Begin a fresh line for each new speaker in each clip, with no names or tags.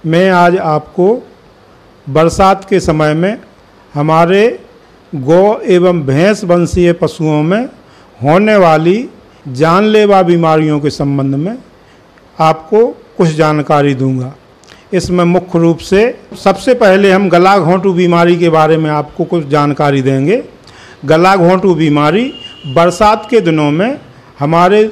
मैं आज आपको बरसात के समय में हमारे गौ एवं भैंस वंशीय पशुओं में होने वाली जानलेवा बीमारियों के संबंध में आपको कुछ जानकारी दूंगा। इसमें मुख्य रूप से सबसे पहले हम गला घोंटू बीमारी के बारे में आपको कुछ जानकारी देंगे। गला घोंटू बीमारी बरसात के दिनों में हमारे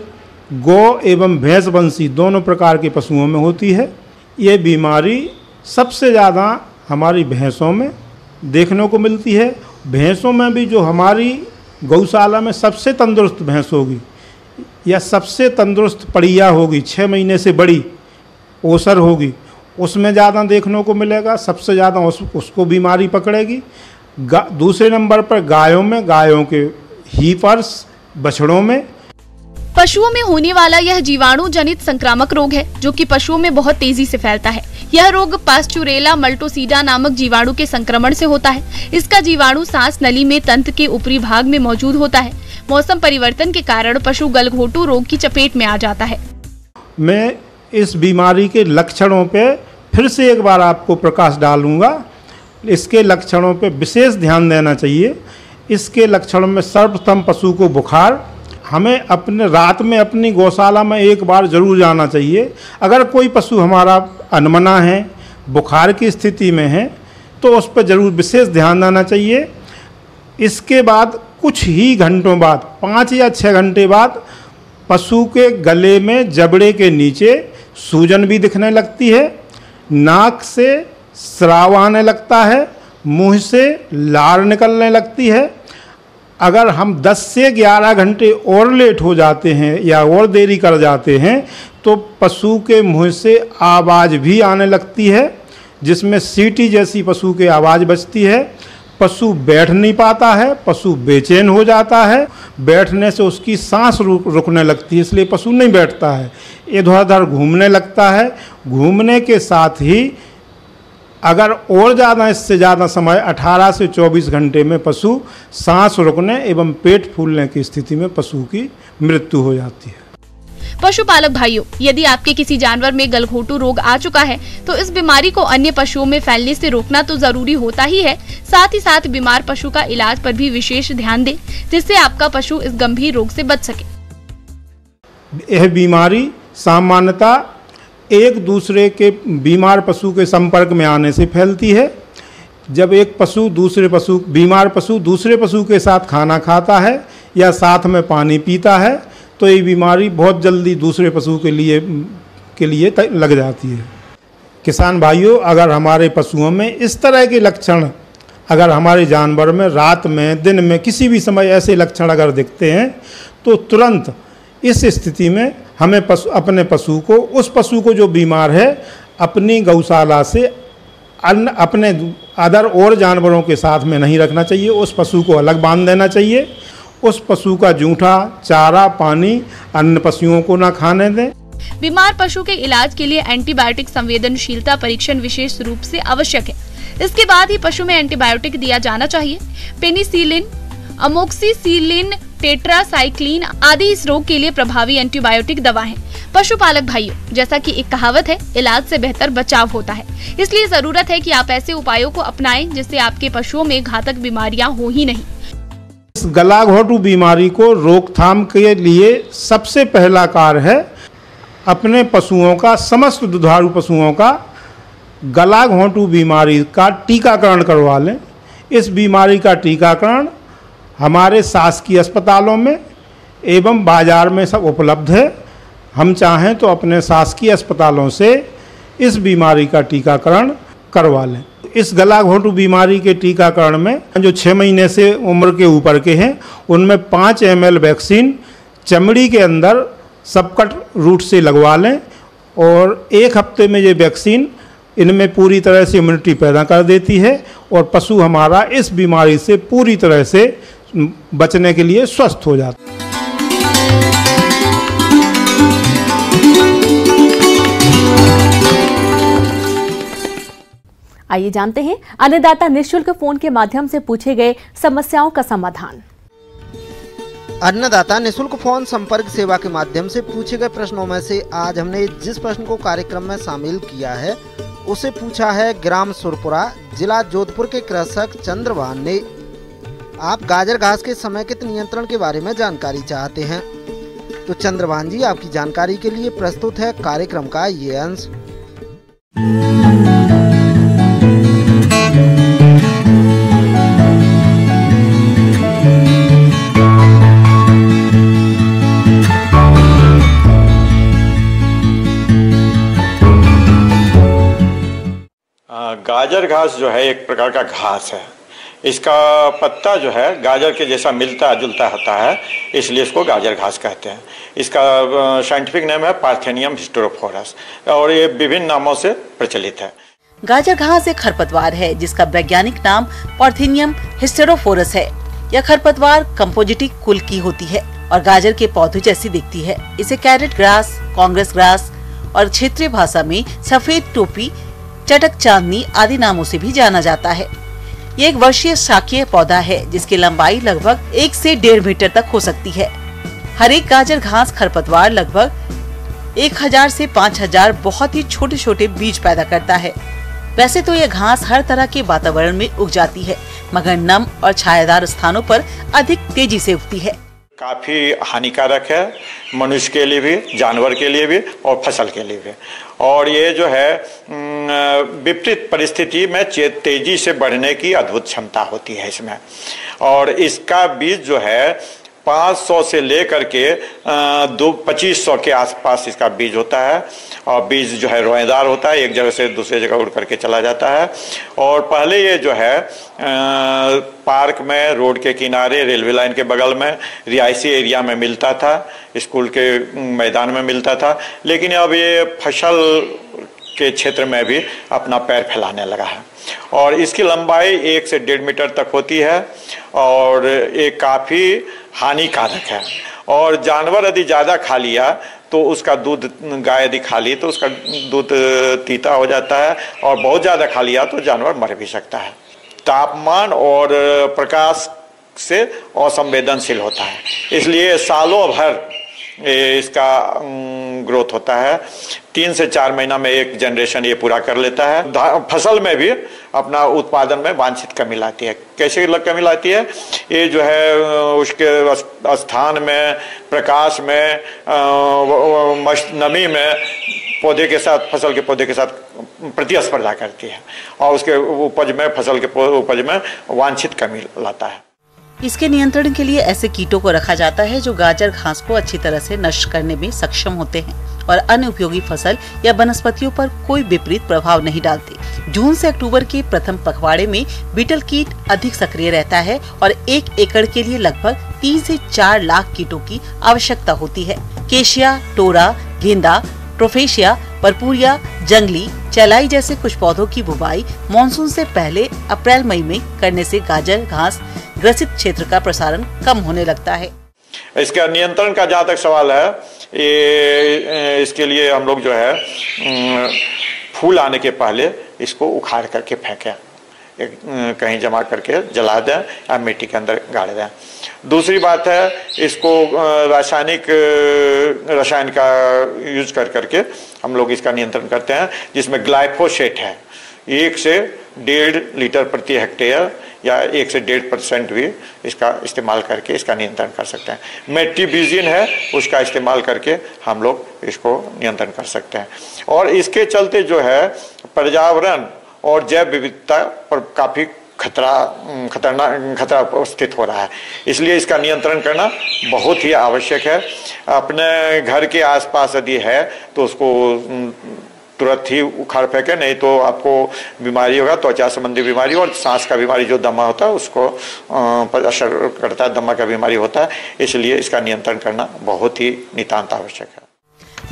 गौ एवं भैंस वंशी दोनों प्रकार के पशुओं में होती है। ये बीमारी सबसे ज़्यादा हमारी भैंसों में देखने को मिलती है। भैंसों में भी जो हमारी गौशाला में सबसे तंदुरुस्त भैंस होगी या सबसे तंदुरुस्त पड़िया होगी, 6 महीने से बड़ी ओसर होगी, उसमें ज़्यादा देखने को मिलेगा, सबसे ज़्यादा उसको बीमारी पकड़ेगी। दूसरे नंबर पर गायों के हीपर्स, बछड़ों में।
पशुओं में होने वाला यह जीवाणु जनित संक्रामक रोग है जो कि पशुओं में बहुत तेजी से फैलता है। यह रोग पास्चुरेला मल्टोसीडा नामक जीवाणु के संक्रमण से होता है। इसका जीवाणु सांस नली में तंत्र के ऊपरी भाग में मौजूद होता है। मौसम परिवर्तन के कारण पशु गलघोटू रोग की चपेट में आ जाता है।
मैं इस बीमारी के लक्षणों पे फिर से एक बार आपको प्रकाश डालूंगा। इसके लक्षणों पे विशेष ध्यान देना चाहिए। इसके लक्षणों में सर्वप्रथम पशु को बुखार। हमें अपने रात में अपनी गौशाला में एक बार जरूर जाना चाहिए। अगर कोई पशु हमारा अनमना है, बुखार की स्थिति में है, तो उस पर जरूर विशेष ध्यान देना चाहिए। इसके बाद कुछ ही घंटों बाद, 5 या 6 घंटे बाद, पशु के गले में जबड़े के नीचे सूजन भी दिखने लगती है, नाक से स्राव आने लगता है, मुंह से लार निकलने लगती है। अगर हम 10 से 11 घंटे और लेट हो जाते हैं या और देरी कर जाते हैं तो पशु के मुंह से आवाज़ भी आने लगती है, जिसमें सीटी जैसी पशु की आवाज़ बजती है। पशु बैठ नहीं पाता है, पशु बेचैन हो जाता है, बैठने से उसकी सांस रुकने लगती है, इसलिए पशु नहीं बैठता है, इधर उधर घूमने लगता है। घूमने के साथ ही अगर और ज़्यादा इससे ज़्यादा समय 18 से 24 घंटे में पशु सांस रुकने एवं पेट फूलने की स्थिति में पशु की मृत्यु हो जाती है।
पशुपालक भाइयों, यदि आपके किसी जानवर में गलघोटू रोग आ चुका है तो इस बीमारी को अन्य पशुओं में फैलने से रोकना तो जरूरी होता ही है। साथ ही साथ बीमार पशु का इलाज पर भी विशेष ध्यान दें, जिससे आपका पशु इस गंभीर रोग से बच सके।
यह बीमारी सामान्यतः एक दूसरे के बीमार पशु के संपर्क में आने से फैलती है। जब एक बीमार पशु दूसरे पशु के साथ खाना खाता है या साथ में पानी पीता है तो ये बीमारी बहुत जल्दी दूसरे पशु के लिए लग जाती है। किसान भाइयों, अगर हमारे पशुओं में इस तरह के लक्षण, अगर हमारे जानवर में रात में, दिन में, किसी भी समय ऐसे लक्षण अगर दिखते हैं तो तुरंत इस स्थिति में हमें अपने पशु को, उस पशु को जो बीमार है, अपनी गौशाला से अपने अदर और जानवरों के साथ में नहीं रखना चाहिए। उस पशु को अलग बांध देना चाहिए। उस पशु का जूठा, चारा, पानी अन्य पशुओं को ना खाने दें।
बीमार पशु के इलाज के लिए एंटीबायोटिक संवेदनशीलता परीक्षण विशेष रूप से आवश्यक है। इसके बाद ही पशु में एंटीबायोटिक दिया जाना चाहिए। पेनिसिलिन, अमोक्सिसिलिन, टेट्रासाइक्लिन आदि इस रोग के लिए प्रभावी एंटीबायोटिक दवा हैं। पशुपालक भाइयों, जैसा कि एक कहावत है, इलाज से बेहतर बचाव होता है। इसलिए जरूरत है कि आप ऐसे उपायों को अपनाएं जिससे आपके पशुओं में घातक बीमारियां हो ही नहीं।
इस गला घोंटू बीमारी को रोकथाम के लिए सबसे पहला कार्य है अपने पशुओं का, समस्त दुधारू पशुओं का गला घोंटू बीमारी का टीकाकरण करवा लें। इस बीमारी का टीकाकरण हमारे शासकीय अस्पतालों में एवं बाजार में सब उपलब्ध है। हम चाहें तो अपने शासकीय अस्पतालों से इस बीमारी का टीकाकरण करवा लें। इस गला घोंटू बीमारी के टीकाकरण में जो 6 महीने से उम्र के ऊपर के हैं उनमें 5 ml वैक्सीन चमड़ी के अंदर सबकट रूट से लगवा लें और 1 हफ्ते में ये वैक्सीन इनमें पूरी तरह से इम्यूनिटी पैदा कर देती है और पशु हमारा इस बीमारी से पूरी तरह से बचने के लिए स्वस्थ हो जाता है।
आइए जानते हैं अन्नदाता निःशुल्क फोन के माध्यम से पूछे गए समस्याओं का समाधान।
अन्नदाता निःशुल्क फोन संपर्क सेवा के माध्यम से पूछे गए प्रश्नों में से आज हमने जिस प्रश्न को कार्यक्रम में शामिल किया है उसे पूछा है ग्राम सुरपुरा, जिला जोधपुर के कृषक चंद्रभान ने। आप गाजर घास के समेकित नियंत्रण के बारे में जानकारी चाहते हैं तो चंद्रभान जी आपकी जानकारी के लिए प्रस्तुत है कार्यक्रम का ये अंश।
गाजर घास जो है एक प्रकार का घास है। इसका पत्ता जो है गाजर के जैसा मिलता जुलता होता है, इसलिए इसको गाजर घास कहते हैं। इसका साइंटिफिक नेम है पार्थेनियम हिस्टेरोफोरस और ये विभिन्न नामों से प्रचलित है।
गाजर घास एक खरपतवार है जिसका वैज्ञानिक नाम पार्थेनियम हिस्टेरोफोरस है। यह खरपतवार कंपोजिटिक कुल की होती है और गाजर के पौधे जैसी दिखती है। इसे कैरेट ग्रास, कांग्रेस ग्रास और क्षेत्रीय भाषा में सफेद टोपी, चटक चांदनी आदि नामों से भी जाना जाता है। ये एक वर्षीय शाकीय पौधा है जिसकी लंबाई लगभग 1 से 1.5 मीटर तक हो सकती है। हर एक गाजर घास खरपतवार लगभग 1000 से 5000 बहुत ही छोटे छोटे बीज पैदा करता है। वैसे तो यह घास हर तरह के वातावरण में उग जाती है, मगर नम और छायादार स्थानों पर अधिक तेजी से उगती है।
काफ़ी हानिकारक है मनुष्य के लिए भी, जानवर के लिए भी और फसल के लिए भी। और ये जो है विपरीत परिस्थिति में तेजी से बढ़ने की अद्भुत क्षमता होती है इसमें। और इसका बीज जो है 500 से लेकर के 2500 के आसपास इसका बीज होता है। और बीज जो है रोएदार होता है, एक जगह से दूसरी जगह उड़ करके चला जाता है। और पहले ये जो है पार्क में, रोड के किनारे, रेलवे लाइन के बगल में, रिहायशी एरिया में मिलता था, स्कूल के मैदान में मिलता था। लेकिन अब ये फसल के क्षेत्र में भी अपना पैर फैलाने लगा है। और इसकी लंबाई 1 से 1.5 मीटर तक होती है और ये काफ़ी हानिकारक है। और जानवर यदि ज़्यादा खा लिया तो उसका दूध, गाय यदि खा ली तो उसका दूध तीता हो जाता है, और बहुत ज़्यादा खा लिया तो जानवर मर भी सकता है। तापमान और प्रकाश से असंवेदनशील होता है, इसलिए सालों भर इसका ग्रोथ होता है। 3 से 4 महीना में एक जनरेशन ये पूरा कर लेता है। फसल में भी अपना उत्पादन में वांछित कमी लाती है। कैसे कमी लाती है? ये जो है उसके स्थान में, प्रकाश में, नमी में पौधे के साथ, फसल के पौधे के साथ प्रतिस्पर्धा करती है और उसके उपज में, फसल के उपज में वांछित कमी लाता है।
इसके नियंत्रण के लिए ऐसे कीटों को रखा जाता है जो गाजर घास को अच्छी तरह से नष्ट करने में सक्षम होते हैं और अन्य उपयोगी फसल या वनस्पतियों पर कोई विपरीत प्रभाव नहीं डालते। जून से अक्टूबर के प्रथम पखवाड़े में बीटल कीट अधिक सक्रिय रहता है और 1 एकड़ के लिए लगभग 3 से 4 लाख कीटों की आवश्यकता होती है। केशिया, टोरा, गेंदा, ट्रोफेशिया, परपुरिया, जंगली, चलाई जैसे कुछ पौधों की बुवाई मानसून से पहले अप्रैल मई में करने से गाजर घास ग्रसित क्षेत्र का प्रसारण कम होने लगता है।
इसका नियंत्रण का जहाँ तक सवाल है, ये इसके लिए हम लोग जो है फूल आने के पहले इसको उखाड़ करके फेंकें, कहीं जमा करके जला दें या मिट्टी के अंदर गाड़ दें। दूसरी बात है, इसको रसायन का यूज करके हम लोग इसका नियंत्रण करते हैं, जिसमें ग्लाइफोसेट है। 1 से 1.5 लीटर प्रति हेक्टेयर या 1 से 1.5% भी इसका इस्तेमाल करके इसका नियंत्रण कर सकते हैं। मेट्रीबिजिन है, उसका इस्तेमाल करके हम लोग इसको नियंत्रण कर सकते हैं। और इसके चलते जो है पर्यावरण और जैव विविधता पर काफ़ी खतरा उपस्थित हो रहा है, इसलिए इसका नियंत्रण करना बहुत ही आवश्यक है। अपने घर के आसपास यदि है तो उसको तुरंत ही उखाड़ फेंके, नहीं तो आपको बीमारी होगा, त्वचा संबंधी बीमारी और सांस का बीमारी जो दमा होता है उसको पर असर करता है, दमा का बीमारी होता है, इसलिए इसका नियंत्रण करना बहुत ही नितांत आवश्यक है।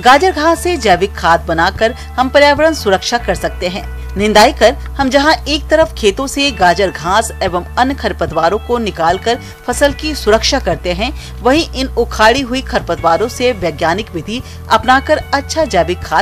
गाजर घास से जैविक खाद बनाकर हम पर्यावरण सुरक्षा कर सकते हैं। निंदाई कर हम जहां एक तरफ खेतों से गाजर घास एवं अन्य खरपतवारों को निकालकर फसल की सुरक्षा करते हैं, वहीं इन उखाड़ी हुई खरपतवारों से वैज्ञानिक विधि अपनाकर अच्छा जैविक खाद